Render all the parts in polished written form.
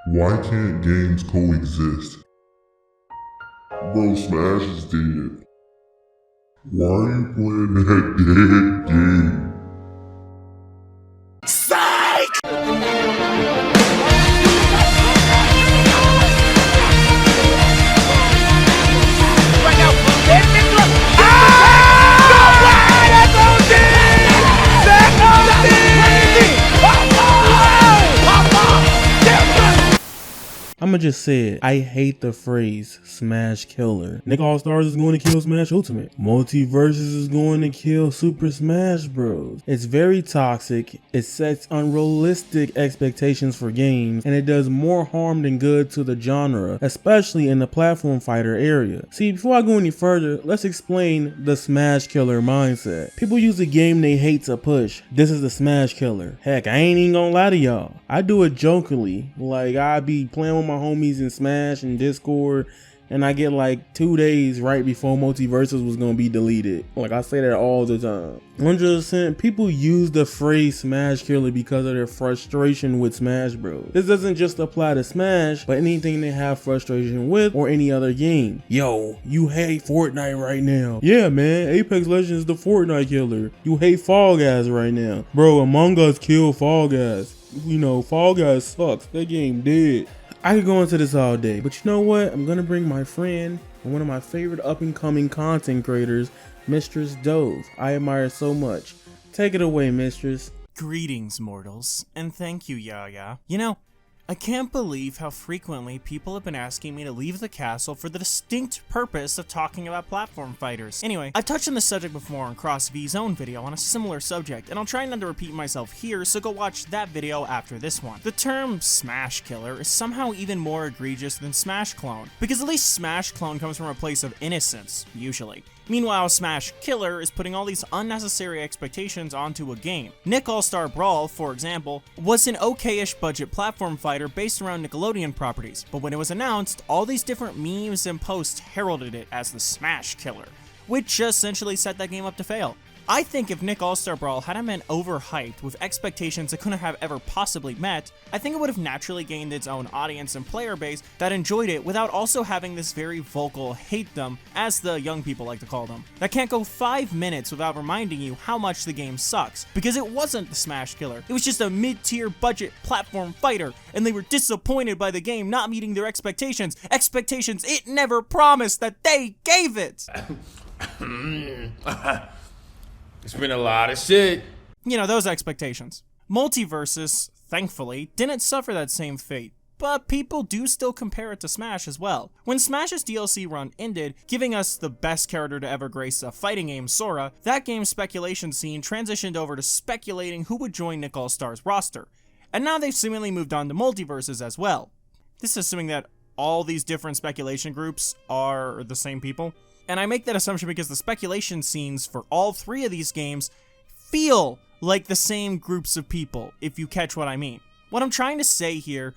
Why can't games coexist? Bro, Smash is dead. Why are you playing that dead game? I'ma just say it. I hate the phrase Smash Killer. Nick All-Stars is going to kill Smash Ultimate. MultiVersus is going to kill Super Smash Bros. It's very toxic. It sets unrealistic expectations for games, and it does more harm than good to the genre, especially in the platform fighter area. See, before I go any further, let's explain the Smash Killer mindset. People use a game they hate to push. This is the Smash Killer. Heck, I ain't even gonna lie to y'all. I do it jokingly. Like, I be playing with my homies in Smash and Discord, and I get like 2 days right before MultiVersus was gonna be deleted. Like, I say that all the time. 100% people use the phrase Smash Killer because of their frustration with Smash Bros. This doesn't just apply to Smash, but anything they have frustration with or any other game. Yo, you hate Fortnite right now. Yeah, man, Apex Legends is the Fortnite killer. You hate Fall Guys right now. Bro, Among Us killed Fall Guys. You know, Fall Guys sucks. That game dead. I could go into this all day, but you know what? I'm gonna bring my friend and one of my favorite up-and-coming content creators, Mistress Dove. I admire her so much. Take it away, Mistress. Greetings, mortals, and thank you, Yaya. You know, I can't believe how frequently people have been asking me to leave the castle for the distinct purpose of talking about platform fighters. Anyway, I've touched on this subject before on CrossV's own video on a similar subject, and I'll try not to repeat myself here, so go watch that video after this one. The term Smash Killer is somehow even more egregious than Smash Clone, because at least Smash Clone comes from a place of innocence, usually. Meanwhile, Smash Killer is putting all these unnecessary expectations onto a game. Nick All-Star Brawl, for example, was an okay-ish budget platform fighter based around Nickelodeon properties, but when it was announced, all these different memes and posts heralded it as the Smash Killer, which essentially set that game up to fail. I think if Nick All-Star Brawl hadn't been overhyped with expectations it couldn't have ever possibly met, I think it would have naturally gained its own audience and player base that enjoyed it without also having this very vocal hate-them, as the young people like to call them, that can't go 5 minutes without reminding you how much the game sucks, because it wasn't the Smash Killer, it was just a mid-tier budget platform fighter, and they were disappointed by the game not meeting their expectations it never promised that they gave it! It's been a lot of shit. You know, those expectations. MultiVersus, thankfully, didn't suffer that same fate, but people do still compare it to Smash as well. When Smash's DLC run ended, giving us the best character to ever grace a fighting game, Sora, that game's speculation scene transitioned over to speculating who would join Nick All-Star's roster. And now they've seemingly moved on to MultiVersus as well. This is assuming that all these different speculation groups are the same people. And I make that assumption because the speculation scenes for all 3 of these games feel like the same groups of people, if you catch what I mean. What I'm trying to say here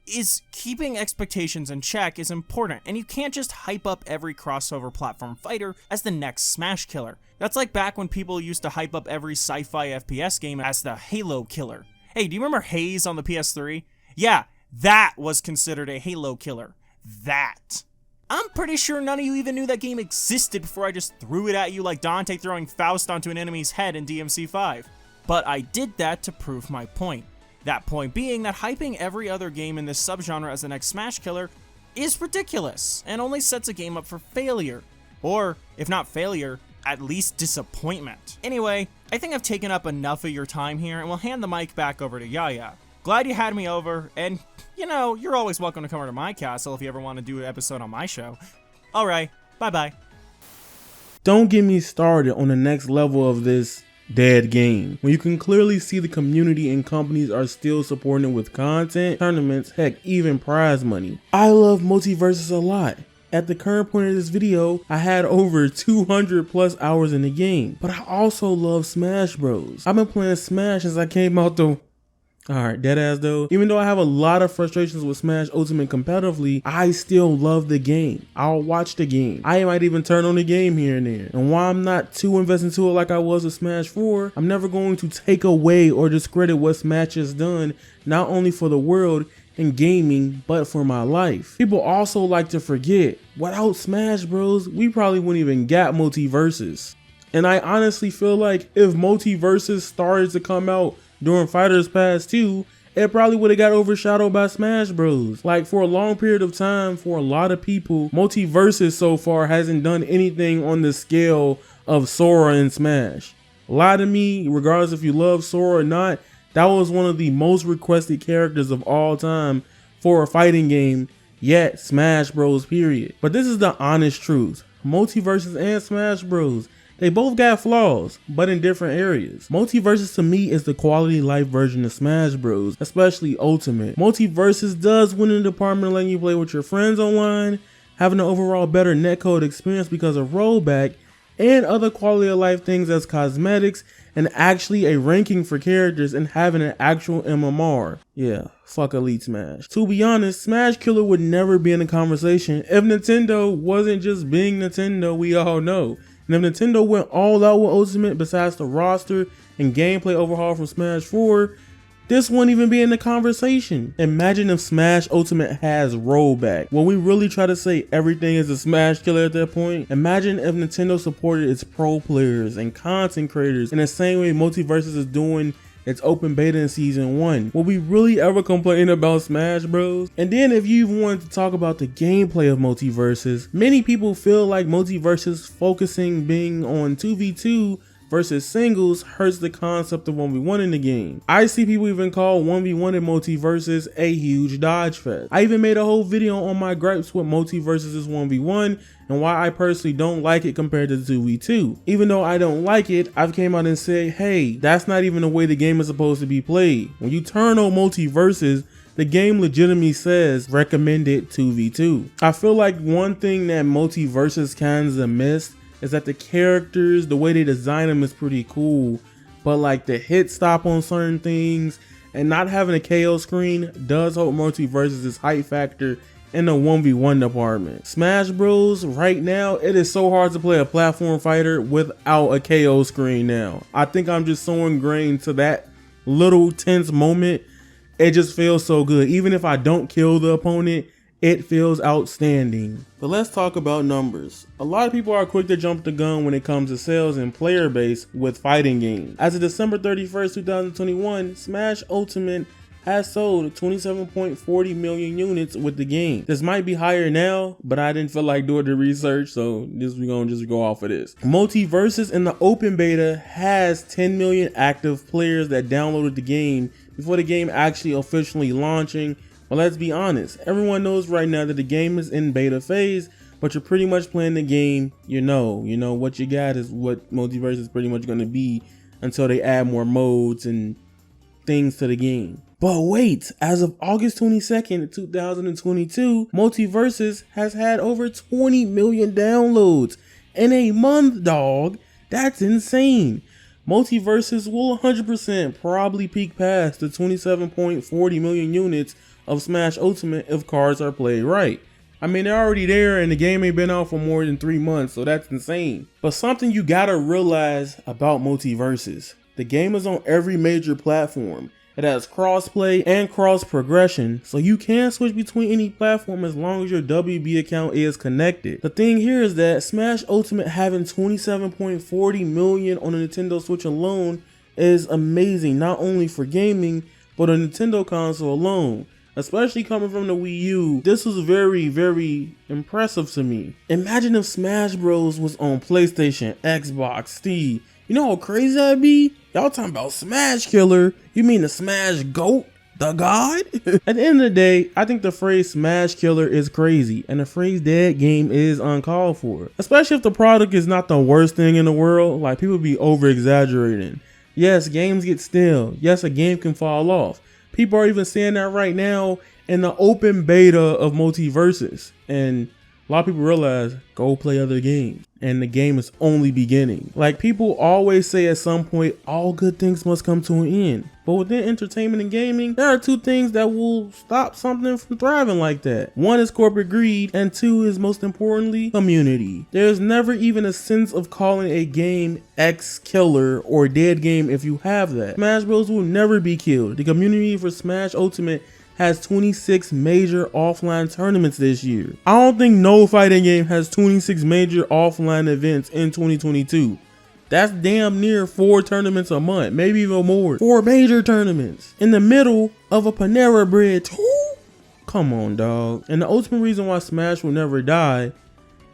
is keeping expectations in check is important, and you can't just hype up every crossover platform fighter as the next Smash Killer. That's like back when people used to hype up every sci-fi FPS game as the Halo Killer. Hey, do you remember Haze on the PS3? Yeah, that was considered a Halo Killer. That. I'm pretty sure none of you even knew that game existed before I just threw it at you like Dante throwing Faust onto an enemy's head in DMC5. But I did that to prove my point. That point being that hyping every other game in this subgenre as the next Smash Killer is ridiculous, and only sets a game up for failure. Or, if not failure, at least disappointment. Anyway, I think I've taken up enough of your time here, and we'll hand the mic back over to Yaya. Glad you had me over, and, you know, you're always welcome to come over to my castle if you ever want to do an episode on my show. Alright, bye-bye. Don't get me started on the next level of this dead game, when you can clearly see the community and companies are still supporting it with content, tournaments, heck, even prize money. I love MultiVersus a lot. At the current point of this video, I had over 200 plus hours in the game, but I also love Smash Bros. I've been playing Smash since I came out the... Alright, deadass though, even though I have a lot of frustrations with Smash Ultimate competitively, I still love the game. I'll watch the game. I might even turn on the game here and there. And while I'm not too invested into it like I was with Smash 4, I'm never going to take away or discredit what Smash has done, not only for the world, in gaming, but for my life. People also like to forget, without Smash Bros, we probably wouldn't even get MultiVersus. And I honestly feel like if MultiVersus started to come out during Fighters Pass 2, it probably would have got overshadowed by Smash Bros. Like, for a long period of time, for a lot of people, MultiVersus so far hasn't done anything on the scale of Sora and Smash. Lie to me, regardless if you love Sora or not, that was one of the most requested characters of all time for a fighting game, yet Smash Bros, period. But this is the honest truth. MultiVersus and Smash Bros, they both got flaws, but in different areas. MultiVersus to me is the quality life version of Smash Bros, especially Ultimate. MultiVersus does win in the department of letting you play with your friends online, having an overall better netcode experience because of rollback, and other quality of life things as cosmetics, and actually a ranking for characters and having an actual MMR. Yeah, fuck Elite Smash. To be honest, Smash Killer would never be in the conversation if Nintendo wasn't just being Nintendo, we all know. And if Nintendo went all out with Ultimate besides the roster and gameplay overhaul from Smash 4, this wouldn't even be in the conversation. Imagine if Smash Ultimate has rollback. When we really try to say everything is a Smash Killer at that point, imagine if Nintendo supported its pro players and content creators in the same way MultiVersus is doing its open beta in season 1. Will we really ever complain about Smash Bros? And then if you even wanted to talk about the gameplay of MultiVersus, many people feel like MultiVersus focusing being on 2v2 versus singles hurts the concept of 1v1 in the game. I see people even call 1v1 in MultiVersus a huge dodge fest. I even made a whole video on my gripes with MultiVersus 1v1 and why I personally don't like it compared to 2v2. Even though I don't like it, I've came out and said, hey, that's not even the way the game is supposed to be played. When you turn on MultiVersus, the game legitimately says recommended 2v2. I feel like one thing that MultiVersus kinda missed is that the characters, the way they design them is pretty cool, but like the hit stop on certain things and not having a KO screen does help MultiVersus' hype factor in the 1v1 department. Smash Bros, right now, it is so hard to play a platform fighter without a KO screen now. I think I'm just so ingrained to that little tense moment. It just feels so good. Even if I don't kill the opponent, it feels outstanding. But let's talk about numbers. A lot of people are quick to jump the gun when it comes to sales and player base with fighting games. As of December 31st, 2021, Smash Ultimate has sold 27.40 million units with the game. This might be higher now, but I didn't feel like doing the research, so we're gonna just go off of this. MultiVersus in the open beta has 10 million active players that downloaded the game before the game actually officially launching. Well, let's be honest, everyone knows right now that the game is in beta phase, but you're pretty much playing the game, you know what you got is what MultiVersus is pretty much going to be until they add more modes and things to the game. But wait, as of August 22nd, 2022, MultiVersus has had over 20 million downloads in a month, dog. That's insane. MultiVersus will 100% probably peak past the 27.40 million units of Smash Ultimate if cards are played right. I mean, they're already there and the game ain't been out for more than 3 months, so that's insane. But something you gotta realize about MultiVersus, the game is on every major platform. It has crossplay and cross progression, so you can switch between any platform as long as your WB account is connected. The thing here is that Smash Ultimate having 27.40 million on the Nintendo Switch alone is amazing, not only for gaming, but a Nintendo console alone. Especially coming from the Wii U, this was very, very impressive to me. Imagine if Smash Bros was on PlayStation, Xbox, Steam. You know how crazy that'd be? Y'all talking about Smash Killer? You mean the Smash GOAT? The God? At the end of the day, I think the phrase Smash Killer is crazy, and the phrase dead game is uncalled for. Especially if the product is not the worst thing in the world, like people be over exaggerating. Yes, games get stale. Yes, a game can fall off. People are even saying that right now in the open beta of MultiVersus. And a lot of people realize, go play other games. And the game is only beginning. Like people always say at some point, all good things must come to an end. But within entertainment and gaming, there are two things that will stop something from thriving like that. One is corporate greed, and two is most importantly, community. There's never even a sense of calling a game X killer or dead game if you have that. Smash Bros will never be killed. The community for Smash Ultimate has 26 major offline tournaments this year. I don't think no fighting game has 26 major offline events in 2022. That's damn near 4 tournaments a month, maybe even more. 4 major tournaments in the middle of a Panera Bread too? Come on, dog. And the ultimate reason why Smash will never die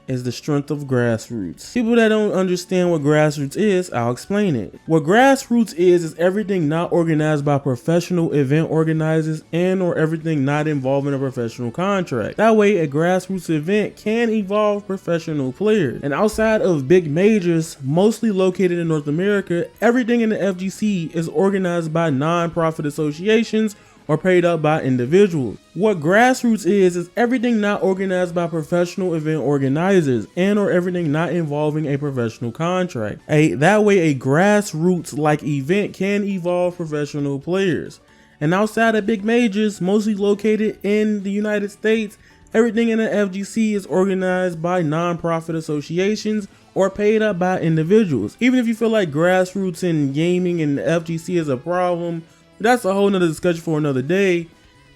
is the strength of Grassroots. People that don't understand what Grassroots is, I'll explain it. What Grassroots is everything not organized by professional event organizers and or everything not involving a professional contract. That way a Grassroots event can involve professional players. And outside of big majors, mostly located in North America, everything in the FGC is organized by non-profit associations or paid up by individuals. What Grassroots is everything not organized by professional event organizers and or everything not involving a professional contract. That way a Grassroots like event can involve professional players. And outside of big majors, mostly located in the United States, everything in the FGC is organized by non-profit associations or paid up by individuals. Even if you feel like Grassroots in gaming and the FGC is a problem, that's a whole nother discussion for another day.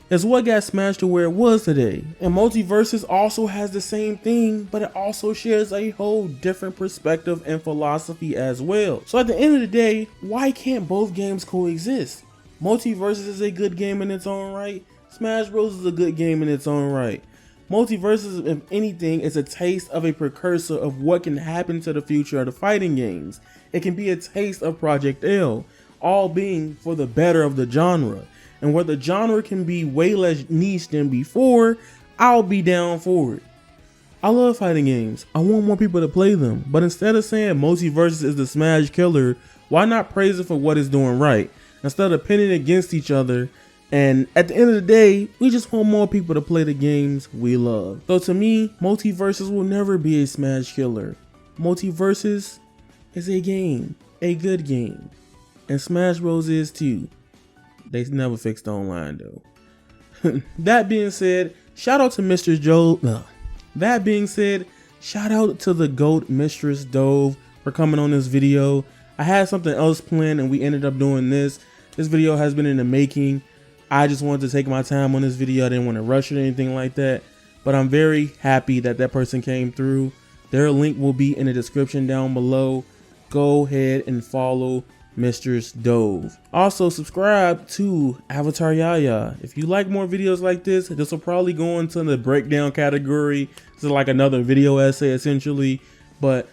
It's what got Smash to where it was today. And MultiVersus also has the same thing, but it also shares a whole different perspective and philosophy as well. So at the end of the day, why can't both games coexist? MultiVersus is a good game in its own right. Smash Bros is a good game in its own right. MultiVersus, if anything, is a taste of a precursor of what can happen to the future of the fighting games. It can be a taste of Project L, all being for the better of the genre. And where the genre can be way less niche than before, I'll be down for it. I love fighting games. I want more people to play them. But instead of saying MultiVersus is the Smash killer, why not praise it for what it's doing right? Instead of pitting against each other. And at the end of the day, we just want more people to play the games we love. So to me, MultiVersus will never be a Smash killer. MultiVersus is a game, a good game. And Smash Bros is too. They never fixed the online though. That being said, shout out to Mistress Joe. That being said, shout out to the GOAT Mistress Dove for coming on this video. I had something else planned and we ended up doing this. This video has been in the making. I just wanted to take my time on this video. I didn't want to rush it or anything like that. But I'm very happy that that person came through. Their link will be in the description down below. Go ahead and follow Mistress Dove. Also subscribe to Avataryaya. If you like more videos like this will probably go into the breakdown category. This is like another video essay essentially, but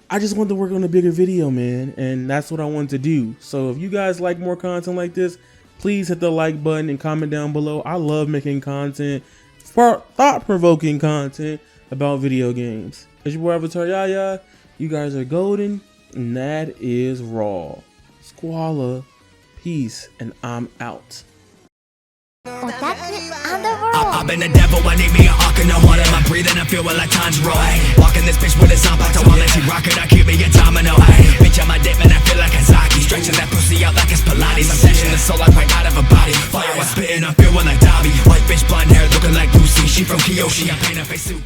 I just wanted to work on a bigger video, man, and that's what I wanted to do. So if you guys like more content like this, please hit the like button and comment down below. I love making content, thought-provoking content about video games. It's your boy Avataryaya. You guys are golden, and that is raw. Squalor, peace, and I'm out. I've been the devil, I need me an arc in the water. I'm breathing, I feel like Tanjiro. Walking this bitch with a zapato, I'll let you rock it, I keep me a domino. Bitch, I'm a dip and I feel like a Zaki. Stretching that pussy out like it's Pilates. I'm snatching the soul like right out of a body. Fire, I'm spitting, I'm feeling like Dobby. White bitch, blonde hair, looking like Lucy. She from Kyoshi, I paint her face Suki.